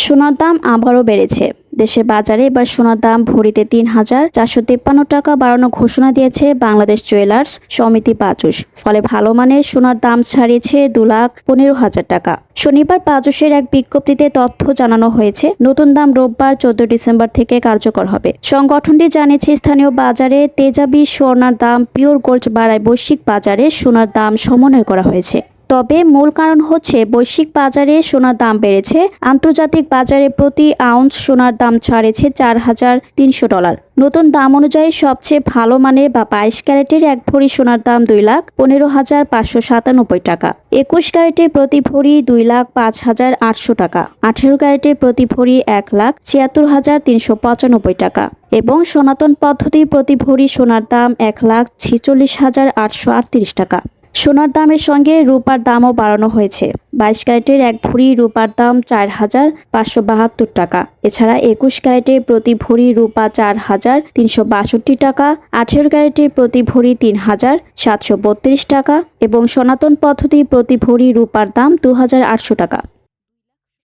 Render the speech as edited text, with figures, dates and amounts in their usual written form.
সোনার দাম আবারও বেড়েছে। দেশের বাজারে এবার সোনার দাম ভরিতে ৩,৪৫৩ টাকা বাড়ানোর ঘোষণা দিয়েছে বাংলাদেশ জুয়েলার্স সমিতি বাজুস। ফলে ভালো মানের সোনার দাম ছাড়িয়েছে ২,১৫,০০০ টাকা। শনিবার বাজুসের এক বিজ্ঞপ্তিতে তথ্য জানানো হয়েছে, নতুন দাম রোববার ১৪ ডিসেম্বর থেকে কার্যকর হবে। সংগঠনটি জানিয়েছে, স্থানীয় বাজারে তেজাবি সোনার দাম পিওর গোল্ড বাড়ায় বৈশ্বিক বাজারে সোনার দাম সমন্বয় করা হয়েছে। তবে মূল কারণ হচ্ছে বৈশ্বিক বাজারে সোনার দাম বেড়েছে। আন্তর্জাতিক বাজারে প্রতি আউন্স সোনার দাম ছাড়েছে $৪,৩০০। নতুন দাম অনুযায়ী সবচেয়ে ভালো মানের বা ২২ ক্যারেটের ১ ভরি সোনার দাম ২,১৫,৫৯৭ টাকা, ২১ ক্যারেটের প্রতি ভরি ২,০৫,৮০০ টাকা, ১৮ ক্যারেটের প্রতি ভরি ১,৭৬,৩৯৫ টাকা এবং সনাতন পদ্ধতির প্রতি ভরি সোনার দাম ১,৪৬,৮৩৮ টাকা। সোনার দামের সঙ্গে রূপার দামও বাড়ানো হয়েছে। ২২ ক্যারেটের ১ ভরি রূপার দাম ৪,৫৭২ টাকা। এছাড়া ২১ ক্যারেটের প্রতি ভরি রূপা ৪,৩৬২ টাকা, ১৮ ক্যারেটের প্রতি ভরি ৩,৭৩২ টাকা এবং সনাতন পদ্ধতির প্রতি ভরি রূপার দাম ২,৮০০ টাকা।